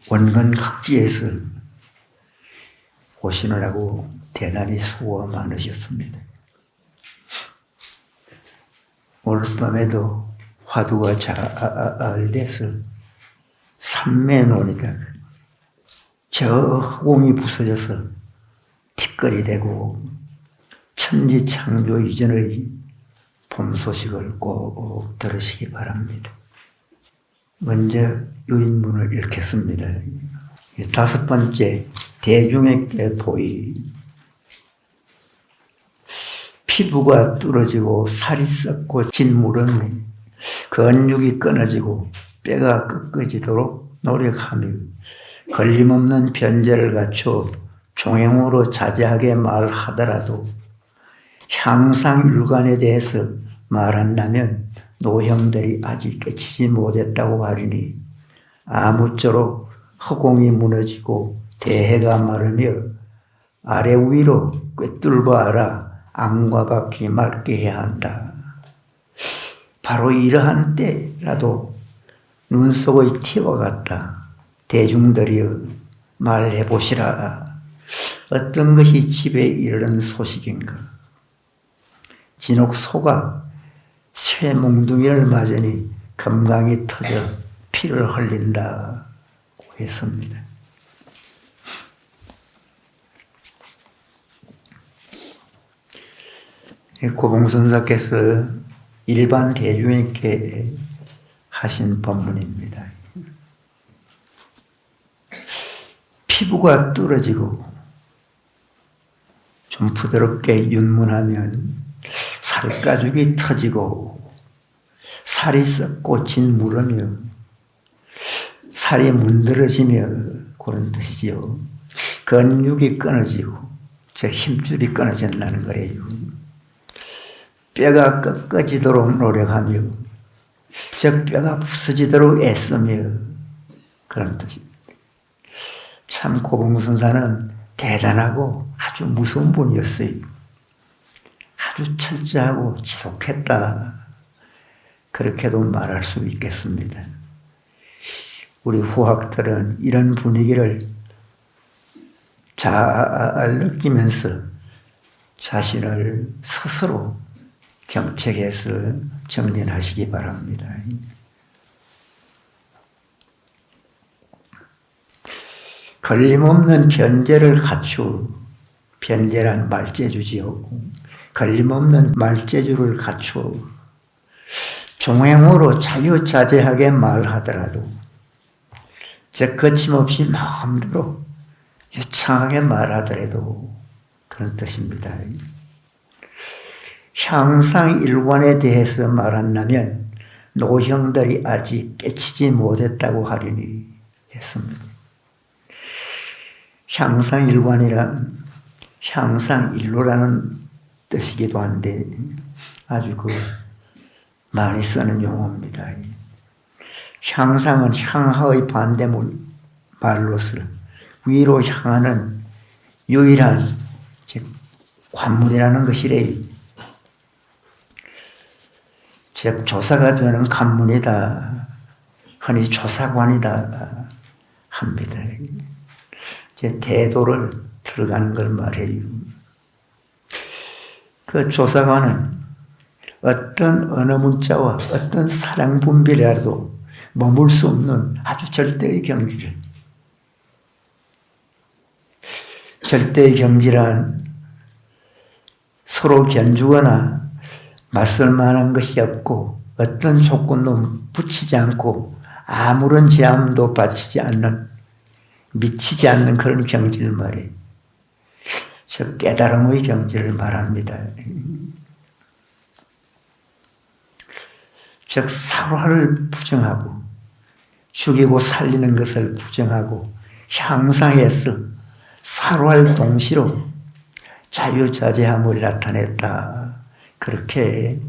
원근 각지에서 오시느라고 대단히 수고가 많으셨습니다. 오늘 밤에도 화두가 잘 돼서 삼매논이다. 저 허공이 부서져서 티끌이 되고 천지창조 이전의 봄 소식을 꼭 들으시기 바랍니다. 먼저 유인문을 읽겠습니다. 다섯 번째, 대중에게 도의. 피부가 뚫어지고 살이 썩고 진무름이 근육이 끊어지고 뼈가 꺾어지도록 노력하며 걸림없는 변제를 갖춰 종행으로 자제하게 말하더라도 향상율관에 대해서 말한다면 노형들이 아직 깨치지 못했다고 하리니 아무쪼록 허공이 무너지고 대해가 마르며 아래 위로 꿰뚫고 알아 안과 밖이 맑게 해야 한다. 바로 이러한 때라도 눈 속의 티와 같다. 대중들이여 말해보시라. 어떤 것이 집에 이르는 소식인가? 진옥 소가 쇠 몽둥이를 맞으니 금강이 터져 피를 흘린다고 했습니다. 고봉선사께서 일반 대중에게 하신 법문입니다. 피부가 뚫어지고 좀 부드럽게 윤문하면 살가죽이 터지고 살이 썩고 진무르며 살이 문드러지며 그런 뜻이지요. 근육이 끊어지고 즉 힘줄이 끊어진다는 거래요. 뼈가 꺾어지도록 노력하며 즉 뼈가 부서지도록 애쓰며 그런 뜻입니다. 참 고봉선사는 대단하고 아주 무서운 분이었어요. 아주 철저하고 지독했다. 그렇게도 말할 수 있겠습니다. 우리 후학들은 이런 분위기를 잘 느끼면서 자신을 스스로 경책해서 정진하시기 바랍니다. 걸림없는 변제를 갖추, 변제란 말재주지요. 걸림없는 말재주를 갖추어 종행으로 자유자재하게 말하더라도 즉 거침없이 마음대로 유창하게 말하더라도 그런 뜻입니다. 향상일관에 대해서 말한다면 노형들이 아직 깨치지 못했다고 하리니 했습니다. 향상일관이란 향상일로라는 뜻이기도 한데 아주 많이 쓰는 용어입니다. 향상은 향하의 반대문 말로서 위로 향하는 유일한 즉 관문이라는 것이래. 즉 조사가 되는 관문이다. 흔히 조사관이다 합니다. 제 대도를 들어가는 걸 말해요. 그 조사관은 어떤 언어 문자와 어떤 사랑 분별이라도 머물 수 없는 아주 절대의 경지를. 절대의 경지란 서로 견주거나 맞설 만한 것이 없고 어떤 조건도 붙이지 않고 아무런 제한도 바치지 않는 미치지 않는 그런 경지를 말해. 즉 깨달음의 경지를 말합니다. 즉 살화를 부정하고 죽이고 살리는 것을 부정하고 향상해서 살활 동시로 자유자재함을 나타냈다. 그렇게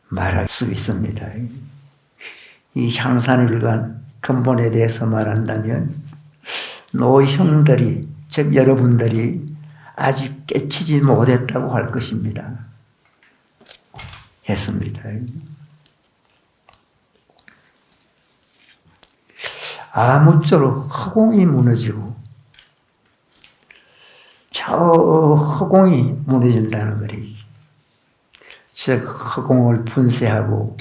말할 수 있습니다. 이 향상일관 근본에 대해서 말한다면 노형들이 즉 여러분들이 아직 깨치지 못했다고 할 것입니다. 했습니다. 아무쪼록 허공이 무너지고 저 허공이 무너진다는 거리. 즉 허공을 분쇄하고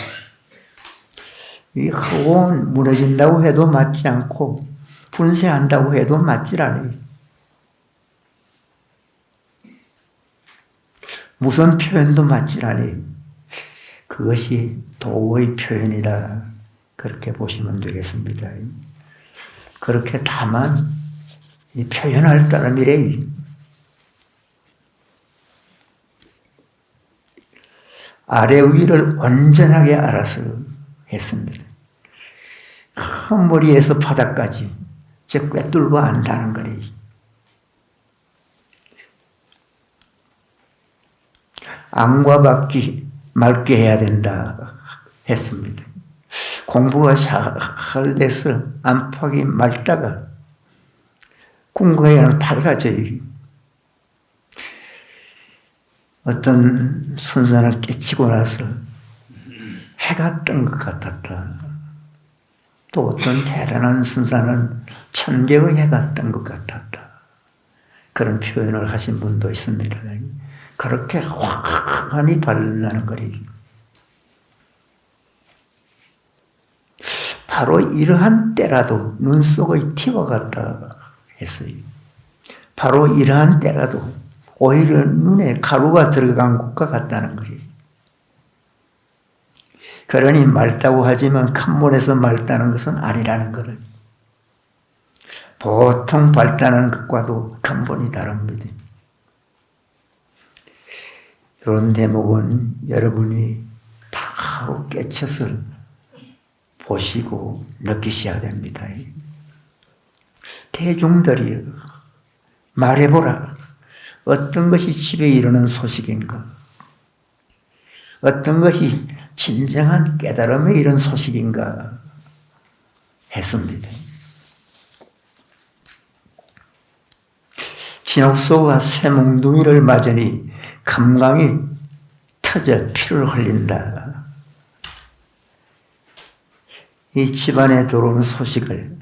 이 허공은 무너진다고 해도 맞지 않고 분쇄한다고 해도 맞질 않아요. 무슨 표현도 맞질 않아요. 그것이 도의 표현이다. 그렇게 보시면 되겠습니다. 그렇게 다만 표현할 따름이래. 아래 위를 온전하게 알아서 했습니다. 큰 머리에서 바닥까지 즉 꿰뚫고 안다는 거래. 안과 밖이 맑게 해야 된다 했습니다. 공부가 잘 돼서 안팎이 맑다가 궁극에는 밝아져요. 어떤 선산을 깨치고 나서 해가 뜬 것 같았다. 또 어떤 대단한 선산은 천개의 해가 뜬 것 같았다. 그런 표현을 하신 분도 있습니다. 그렇게 환히 밝는다는 거리. 바로 이러한 때라도 눈 속의 티와 같다 했어요. 바로 이러한 때라도 오히려 눈에 가루가 들어간 것과 같다는 거예요. 그러니 맑다고 하지만 큰문에서 맑다는 것은 아니라는 것을. 보통 밝다는 것과도 근본이 다릅니다. 이런 대목은 여러분이 바로 깨쳐서 보시고 느끼셔야 됩니다. 대중들이 말해보라. 어떤 것이 집에 이르는 소식인가? 어떤 것이 진정한 깨달음에 이른 소식인가? 했습니다. 진옥소가 쇠몽둥이를 맞으니 금강이 터져 피를 흘린다. 이 집안에 들어오는 소식을,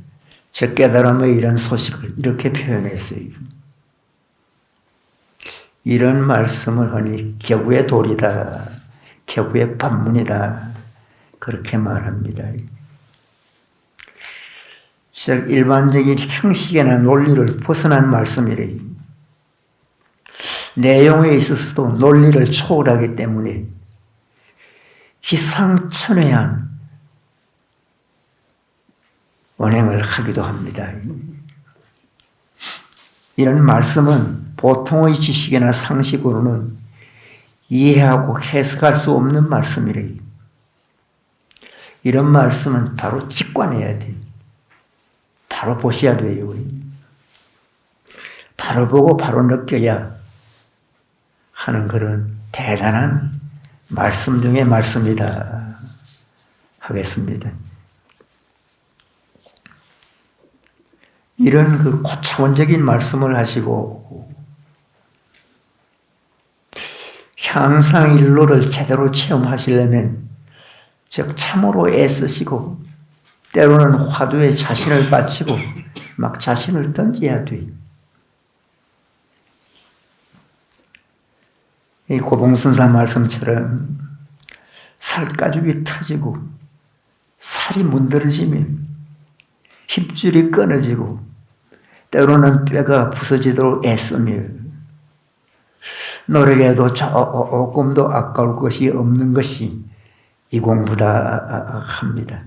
저 깨달음에 이런 소식을 이렇게 표현했어요. 이런 말씀을 하니 격우의 도리다, 격우의 법문이다, 그렇게 말합니다. 즉 일반적인 형식이나 논리를 벗어난 말씀이래. 내용에 있어서도 논리를 초월하기 때문에 기상천외한 언행을 하기도 합니다. 이런 말씀은 보통의 지식이나 상식으로는 이해하고 해석할 수 없는 말씀이래요. 이런 말씀은 바로 직관해야 돼요. 바로 보셔야 돼요. 바로 보고 바로 느껴야 하는 그런 대단한 말씀 중의 말씀이다 하겠습니다. 이런 그 고차원적인 말씀을 하시고 향상일로를 제대로 체험하시려면 즉 참으로 애쓰시고 때로는 화두에 자신을 바치고 막 자신을 던져야 돼. 이 고봉선사 말씀처럼 살가죽이 터지고 살이 문드러지면 힘줄이 끊어지고 때로는 뼈가 부서지도록 애쓰며 노력해도 조금도 아까울 것이 없는 것이 이 공부다 합니다.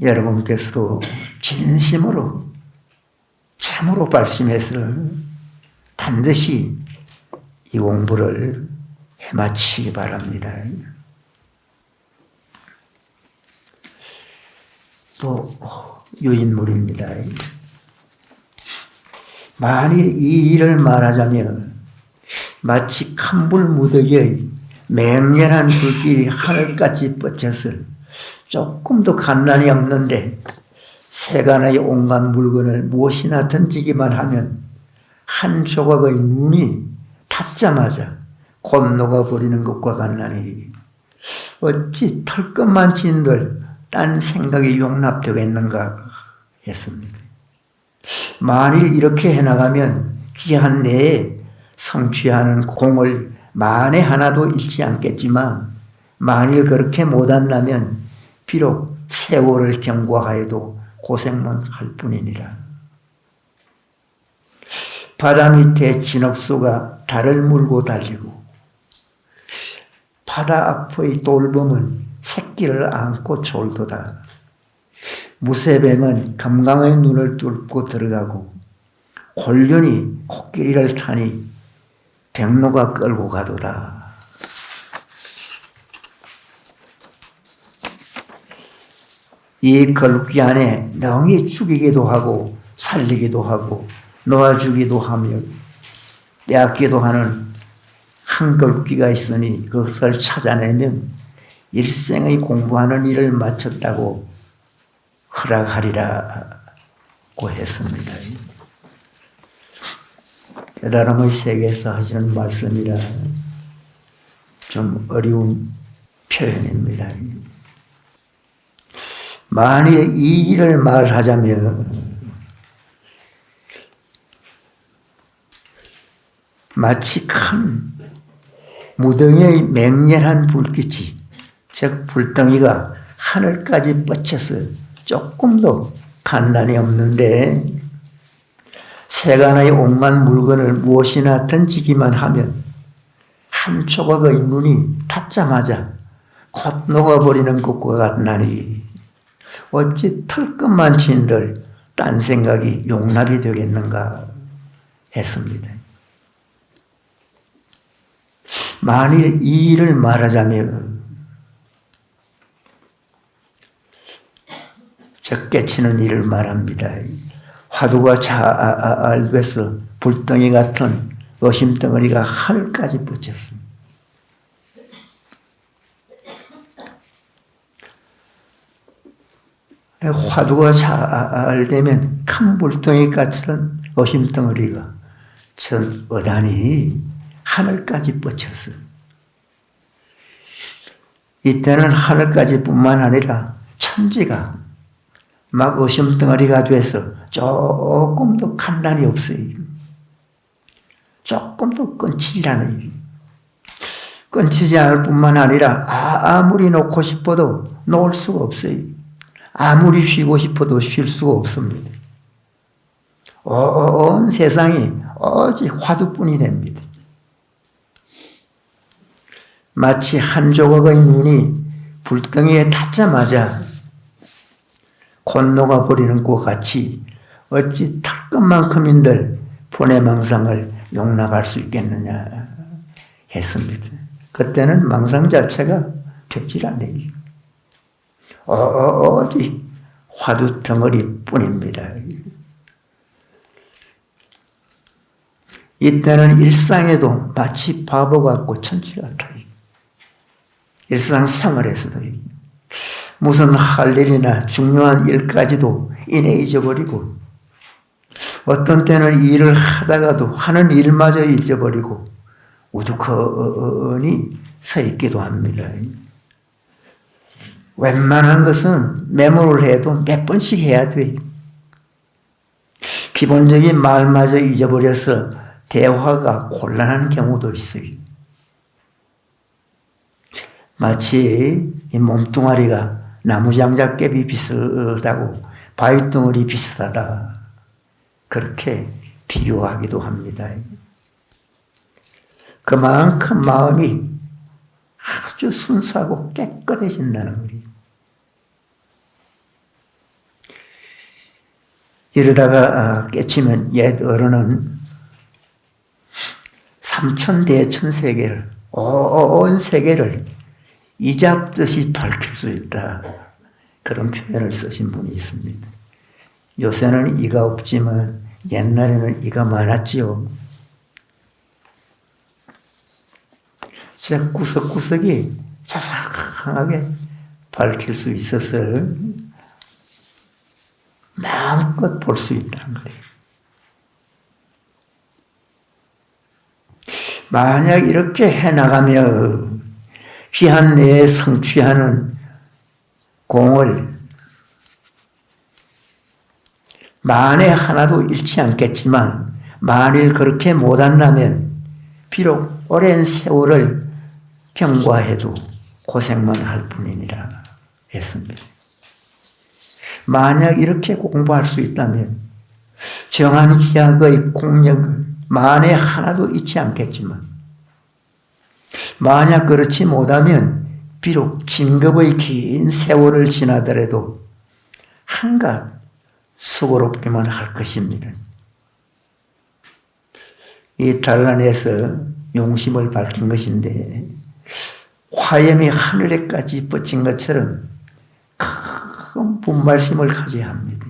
여러분께서도 진심으로 참으로 발심해서 반드시 이 공부를 해마치기 바랍니다. 또 유인물입니다. 만일 이 일을 말하자면 마치 칸불 무더기의 맹렬한 불길이 하늘까지 뻗쳤을 조금도 간난이 없는데 세간의 온갖 물건을 무엇이나 던지기만 하면 한 조각의 눈이 닿자마자 곧 녹아버리는 것과 같나니 어찌 털끝만 진들 딴 생각이 용납되겠는가 했습니다. 만일 이렇게 해나가면 기한 내에 성취하는 공을 만에 하나도 잃지 않겠지만 만일 그렇게 못한다면 비록 세월을 경과하여도 고생만 할 뿐이니라. 바다 밑에 진흙수가 달을 물고 달리고 바다 앞의 돌범은 새끼를 안고 졸도다. 무쇠뱀은 감강의 눈을 뚫고 들어가고 곤륜이 코끼리를 타니 백로가 끌고 가도다. 이 걸기 안에 능히 죽이기도 하고 살리기도 하고 놓아주기도 하며 빼앗기도 하는 한 걸기가 있으니 그것을 찾아내면 일생의 공부하는 일을 마쳤다고 허락하리라고 했습니다. 깨달음의 세계에서 하시는 말씀이라 좀 어려운 표현입니다. 만일 이 일을 말하자면 마치 큰 무덩이의 맹렬한 불빛이 즉 불덩이가 하늘까지 뻗쳐서 조금도 간단히 없는데 세간의 온갖 물건을 무엇이나 던지기만 하면 한 조각의 눈이 닿자마자 곧 녹아버리는 것과 같나니 어찌 털끝만 진들 딴 생각이 용납이 되겠는가 했습니다. 만일 이 일을 말하자면 적개치는 일을 말합니다. 화두가 잘 돼서 불덩이 같은 의심덩어리가 하늘까지 뻗쳤습니다. 화두가 잘 되면 큰 불덩이 같은 의심덩어리가 전 어단이 하늘까지 뻗쳤어요. 이때는 하늘까지 뿐만 아니라 천지가 막 의심덩어리가 돼서 조금도 간단히 없어요. 조금도 끊치지 않아요. 끊치지 않을 뿐만 아니라 아무리 놓고 싶어도 놓을 수가 없어요. 아무리 쉬고 싶어도 쉴 수가 없습니다. 온 세상이 오직 화두뿐이 됩니다. 마치 한 조각의 눈이 불덩이에 닿자마자 곧 녹아버리는 것 같이 어찌 털끝만큼인들 본의 망상을 용납할 수 있겠느냐 했습니다. 그때는 망상 자체가 되질 않아요. 오직 화두 덩어리 뿐입니다. 이때는 일상에도 마치 바보 같고 천치 같아요. 일상생활에서도 무슨 할 일이나 중요한 일까지도 이내 잊어버리고 어떤 때는 일을 하다가도 하는 일마저 잊어버리고 우두커니 서 있기도 합니다. 웬만한 것은 메모를 해도 몇 번씩 해야 돼. 기본적인 말마저 잊어버려서 대화가 곤란한 경우도 있어요. 마치 이 몸뚱아리가 나무장작깨비 비슷하고 바위덩어리 비슷하다. 그렇게 비유하기도 합니다. 그만큼 마음이 아주 순수하고 깨끗해진다는 거예요. 이러다가 깨치면 옛 어른은 삼천대천세계를 온 세계를 이잡듯이 밝힐 수 있다. 그런 표현을 쓰신 분이 있습니다. 요새는 이가 없지만 옛날에는 이가 많았지요. 제 구석구석이 자상하게 밝힐 수 있어서 마음껏 볼 수 있다는 거예요. 만약 이렇게 해나가면 귀한 내에 성취하는 공을 만에 하나도 잃지 않겠지만 만일 그렇게 못한다면 비록 오랜 세월을 경과해도 고생만 할 뿐이니라 했습니다. 만약 이렇게 공부할 수 있다면 정한 희학의 공력을 만에 하나도 잊지 않겠지만 만약 그렇지 못하면 비록 진급의 긴 세월을 지나더라도 한갓 수고롭게만 할 것입니다. 이 단란에서 용심을 밝힌 것인데 화염이 하늘에까지 뻗친 것처럼 큰 분발심을 가져야 합니다.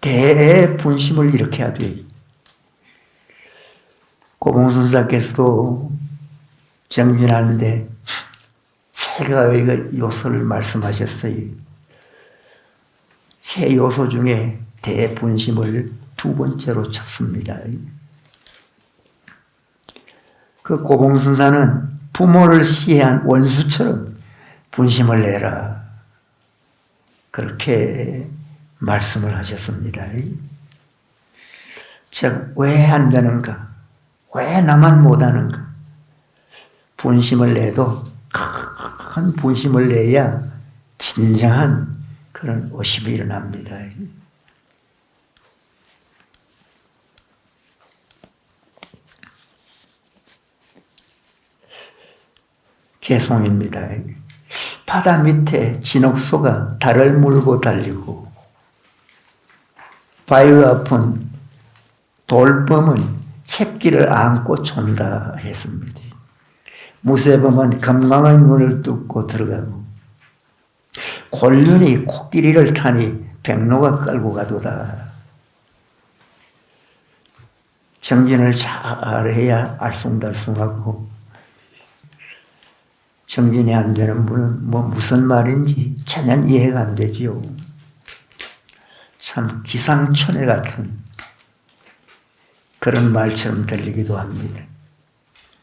대분심을 일으켜야 돼요. 고봉순사께서도 정진하는데 세 가지의 요소를 말씀하셨어요. 세 요소 중에 대분심을 두 번째로 쳤습니다. 그 고봉순사는 부모를 시해한 원수처럼 분심을 내라. 그렇게 말씀을 하셨습니다. 즉, 왜 안 되는가? 왜 나만 못하는가? 분심을 내도 큰 분심을 내야 진정한 그런 의심이 일어납니다. 개송입니다. 바다 밑에 진옥소가 달을 물고 달리고 바위 앞은 돌범은 채기를 안고 촌다 했습니다. 무쇠범은 금강의 문을 뚫고 들어가고 곤륜이 코끼리를 타니 백로가 끌고 가도다. 정진을 잘해야 알쏭달쏭하고 정진이 안 되는 분은 무슨 말인지 전혀 이해가 안 되지요. 참 기상천외 같은 그런 말처럼 들리기도 합니다.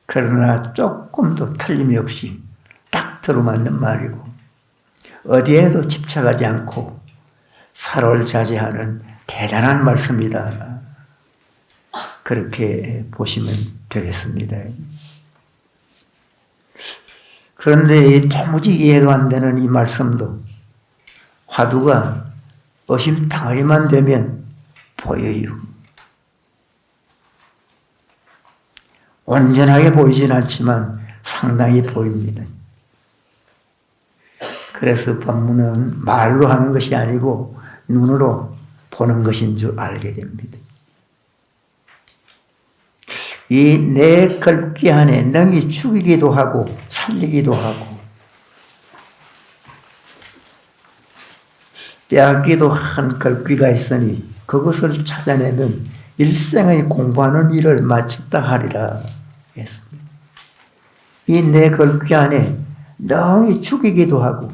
그러나 조금 더 틀림이 없이 딱 들어맞는 말이고 어디에도 집착하지 않고 살을 자제하는 대단한 말씀이다. 그렇게 보시면 되겠습니다. 그런데 도무지 이해가 안 되는 이 말씀도 화두가 의심탕아리만 되면 보여요. 온전하게 보이진 않지만 상당히 보입니다. 그래서 법문은 말로 하는 것이 아니고 눈으로 보는 것인 줄 알게 됩니다. 이 내 글귀 안에 능히 죽이기도 하고 살리기도 하고 빼앗기도 한 글귀가 있으니 그것을 찾아내면 일생의 공부하는 일을 마쳤다 하리라 했습니다. 이 내 글귀 안에 능히 죽이기도 하고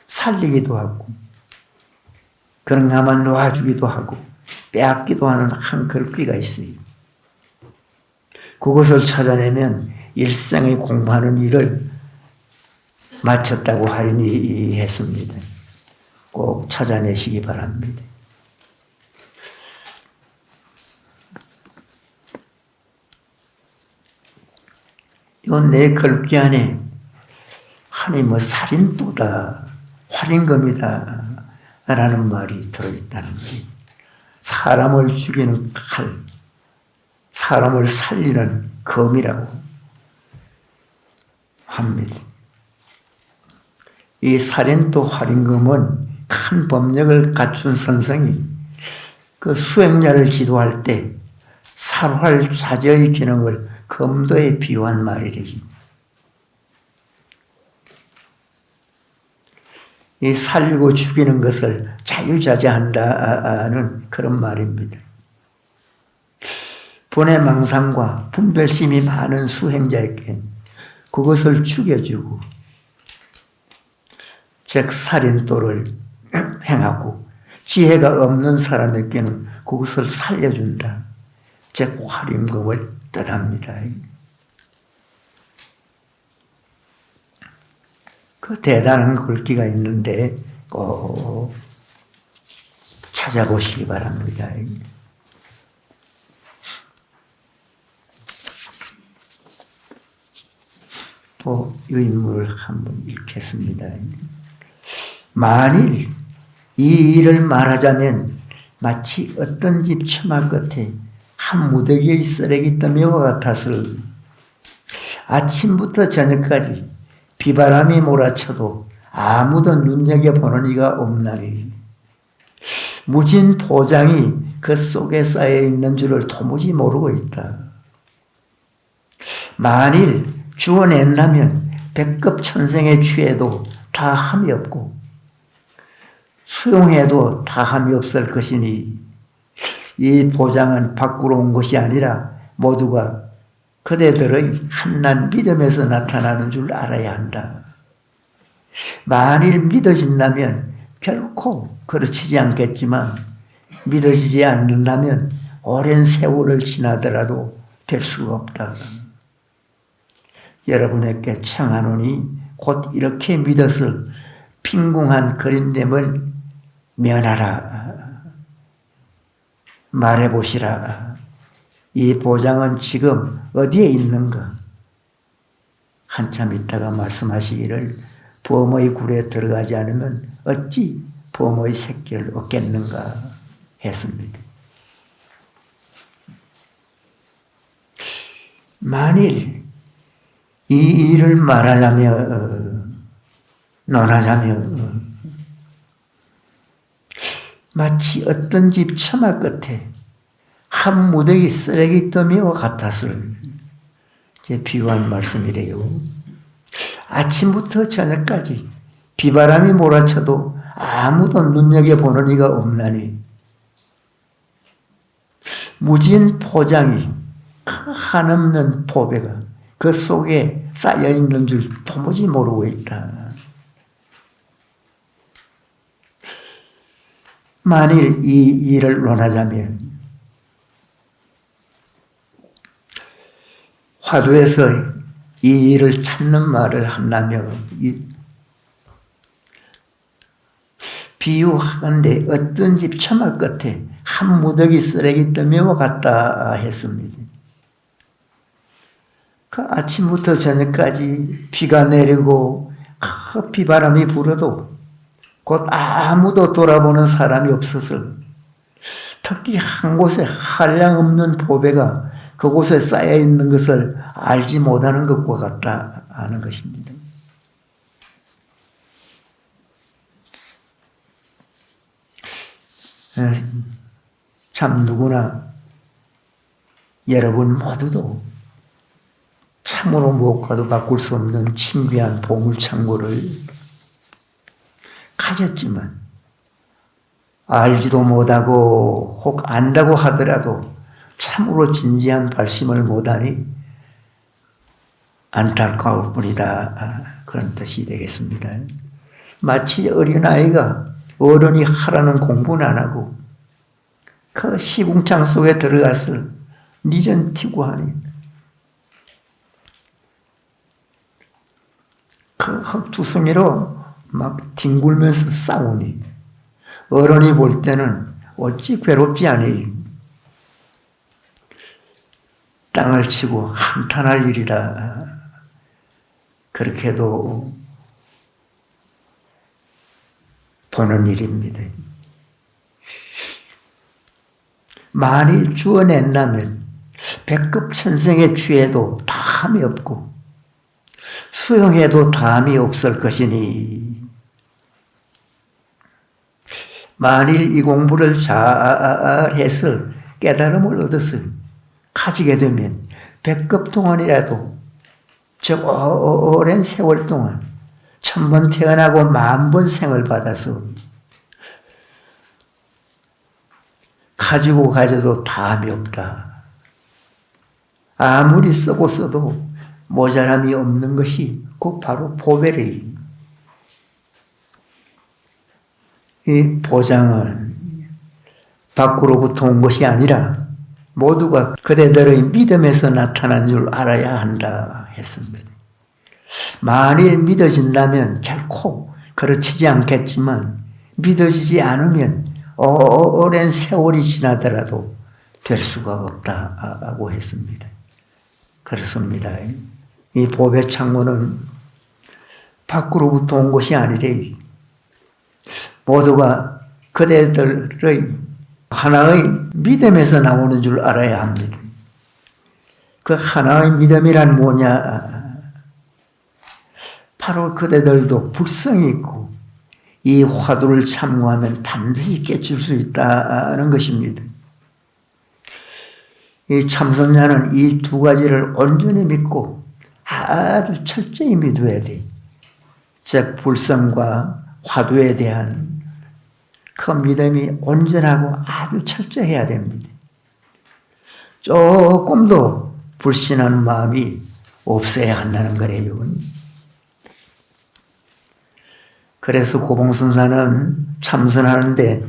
살리기도 하고 그런가만 놓아주기도 하고 빼앗기도 하는 한 글귀가 있어요. 그것을 찾아내면 일생의 공부하는 일을 마쳤다고 하리니 했습니다. 꼭 찾아내시기 바랍니다. 이 내 글귀 안에 하나님 살인도다, 활인검이다 라는 말이 들어있다는 거예요. 사람을 죽이는 칼, 사람을 살리는 검이라고 합니다. 이 살인도 활인검은 큰 법력을 갖춘 선생이 그 수행자를 지도할 때 살활 자제의 기능을 검도에 비유한 말이래요. 이 살리고 죽이는 것을 자유자재한다는 그런 말입니다. 분해망상과 분별심이 많은 수행자에게 그것을 죽여주고 즉 살인도를 행하고 지혜가 없는 사람에게는 그것을 살려준다. 즉 활임금을 뜻합니다. 그 대단한 글귀가 있는데 꼭 찾아보시기 바랍니다. 또 이 인물을 한번 읽겠습니다. 만일 이 일을 말하자면 마치 어떤 집 처마 끝에 한 무더기의 쓰레기 더미와 같았을 아침부터 저녁까지 비바람이 몰아쳐도 아무도 눈여겨보는 이가 없나니 무진 포장이 그 속에 쌓여 있는 줄을 도무지 모르고 있다. 만일 주워낸다면 백급 천생에 취해도 다함이 없고 수용해도 다함이 없을 것이니 이 보장은 밖으로 온 것이 아니라 모두가 그대들의 한낱 믿음에서 나타나는 줄 알아야 한다. 만일 믿어진다면 결코 그르치지 않겠지만 믿어지지 않는다면 오랜 세월을 지나더라도 될 수가 없다. 여러분에게 청하노니 곧 이렇게 믿었을 빈궁한 그린됨을 면하라. 말해보시라. 이 보장은 지금 어디에 있는가? 한참 있다가 말씀하시기를 범의 굴에 들어가지 않으면 어찌 범의 새끼를 얻겠는가 했습니다. 만일 이 일을 말하자며 논하자며 마치 어떤 집 처마 끝에 한 무더기 쓰레기 더미와 같았을 제 비유한 말씀이래요. 아침부터 저녁까지 비바람이 몰아쳐도 아무도 눈여겨보는 이가 없나니 무진 포장이 한없는 보배가 그 속에 쌓여있는 줄 도무지 모르고 있다. 만일 이 일을 논하자면 화두에서 이 일을 찾는 말을 한다면 비유하건대 어떤 집 처마 끝에 한 무더기 쓰레기 더미와 같다 했습니다. 그 아침부터 저녁까지 비가 내리고 그 비바람이 불어도 곧 아무도 돌아보는 사람이 없어서 특히 한 곳에 한량없는 보배가 그곳에 쌓여 있는 것을 알지 못하는 것과 같다 하는 것입니다. 참 누구나 여러분 모두도 참으로 무엇과도 바꿀 수 없는 신비한 보물창고를 가졌지만 알지도 못하고 혹 안다고 하더라도 참으로 진지한 발심을 못하니 안타까울 뿐이다. 그런 뜻이 되겠습니다. 마치 어린아이가 어른이 하라는 공부는 안 하고 그 시궁창 속에 들어가서 니전 튀고 하니 그 흙투성이로 막 뒹굴면서 싸우니 어른이 볼 때는 어찌 괴롭지 않으니 땅을 치고 한탄할 일이다. 그렇게도 보는 일입니다. 만일 주어낸다면 백급 천생에 취해도 다함이 없고 수용해도 다함이 없을 것이니 만일 이 공부를 잘해서 깨달음을 얻어서 가지게 되면 백급 동안이라도 즉 오랜 세월 동안 1000번 태어나고 10,000번 생을 받아서 가지고 가져도 다함이 없다. 아무리 쓰고 써도 모자람이 없는 것이 곧 바로 보배래. 이 보장은 밖으로부터 온 것이 아니라 모두가 그대들의 믿음에서 나타난 줄 알아야 한다 했습니다. 만일 믿어진다면 결코 그르치지 않겠지만 믿어지지 않으면 오랜 세월이 지나더라도 될 수가 없다고 했습니다. 그렇습니다. 이 보배 창고는 밖으로부터 온 것이 아니래. 모두가 그대들의 하나의 믿음에서 나오는 줄 알아야 합니다. 그 하나의 믿음이란 뭐냐? 바로 그대들도 불성이 있고 이 화두를 참고하면 반드시 깨칠 수 있다는 것입니다. 이 참선자는 이 두 가지를 온전히 믿고 아주 철저히 믿어야 돼. 즉 불성과 화두에 대한 그 믿음이 온전하고 아주 철저해야 됩니다. 조금도 불신하는 마음이 없어야 한다는 거래요. 그래서 고봉선사는 참선하는데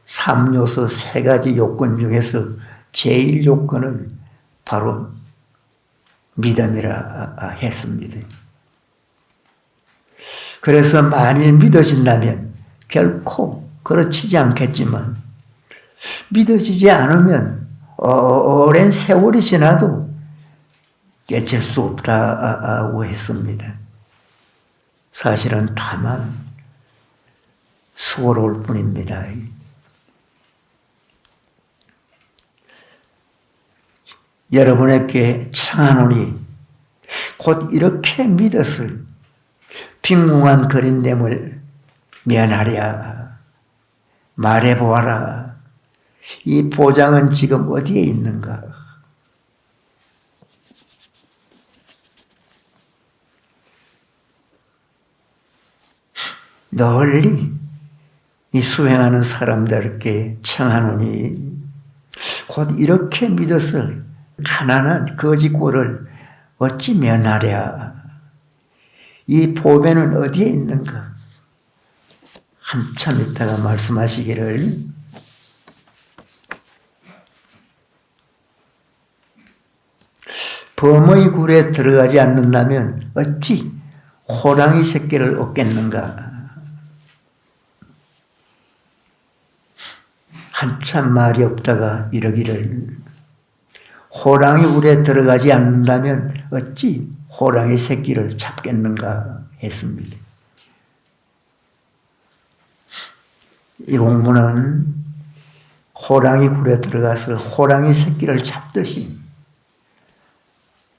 3요소 3가지 요건 중에서 제일 요건은 바로 믿음이라 했습니다. 그래서 만일 믿어진다면 결코 그르치지 않겠지만 믿어지지 않으면 오랜 세월이 지나도 깨칠 수 없다고 했습니다. 사실은 다만 수고로울 뿐입니다. 여러분에게 청하노니 곧 이렇게 믿었을 빈궁한 거린됨을 면하랴. 말해보아라. 이 보장은 지금 어디에 있는가? 널리 이 수행하는 사람들께 청하노니 곧 이렇게 믿었을 가난한 거지꼴을 어찌 면하랴. 이 보배는 어디에 있는가? 한참 있다가 말씀하시기를 범의 굴에 들어가지 않는다면 어찌 호랑이 새끼를 얻겠는가? 한참 말이 없다가 이러기를 호랑이 굴에 들어가지 않는다면 어찌 호랑이 새끼를 잡겠는가 했습니다. 이 공부는 호랑이 굴에 들어가서 호랑이 새끼를 잡듯이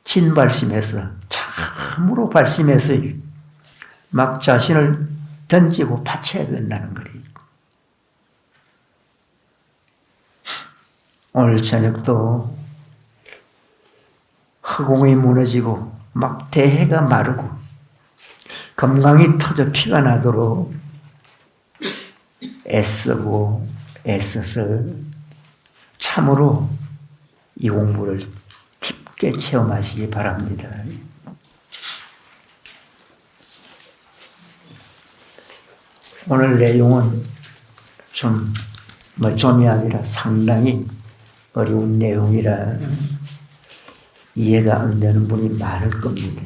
진발심해서 참으로 발심해서 막 자신을 던지고 바쳐야 된다는 거예요. 오늘 저녁도 허공이 무너지고 막 대해가 마르고 검강이 터져 피가 나도록 애쓰고 애써서 참으로 이 공부를 깊게 체험하시기 바랍니다. 오늘 내용은 좀이 아니라 상당히 어려운 내용이라 이해가 안 되는 분이 많을 겁니다.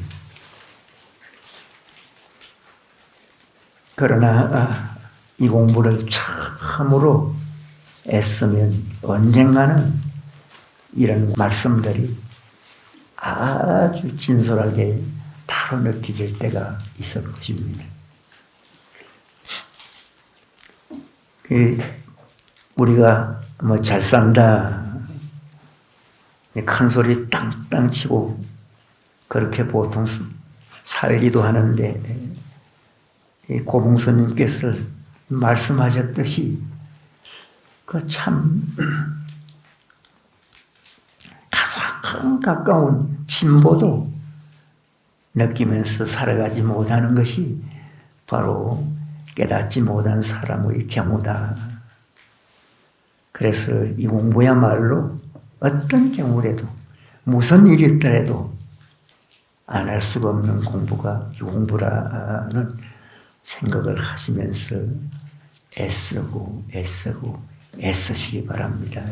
그러나 이 공부를 참으로 애쓰면 언젠가는 이런 말씀들이 아주 진솔하게 바로 느껴질 때가 있을 것입니다. 우리가 잘 산다, 큰 소리 땅땅 치고 그렇게 보통 살기도 하는데 고봉스님께서 말씀하셨듯이 그 참 가장 가까운 진보도 느끼면서 살아가지 못하는 것이 바로 깨닫지 못한 사람의 경우다. 그래서 이 공부야말로 어떤 경우라도 무슨 일이 있더라도 안 할 수가 없는 공부가 이 공부라는 생각을 하시면서 애쓰고 애쓰시기 바랍니다.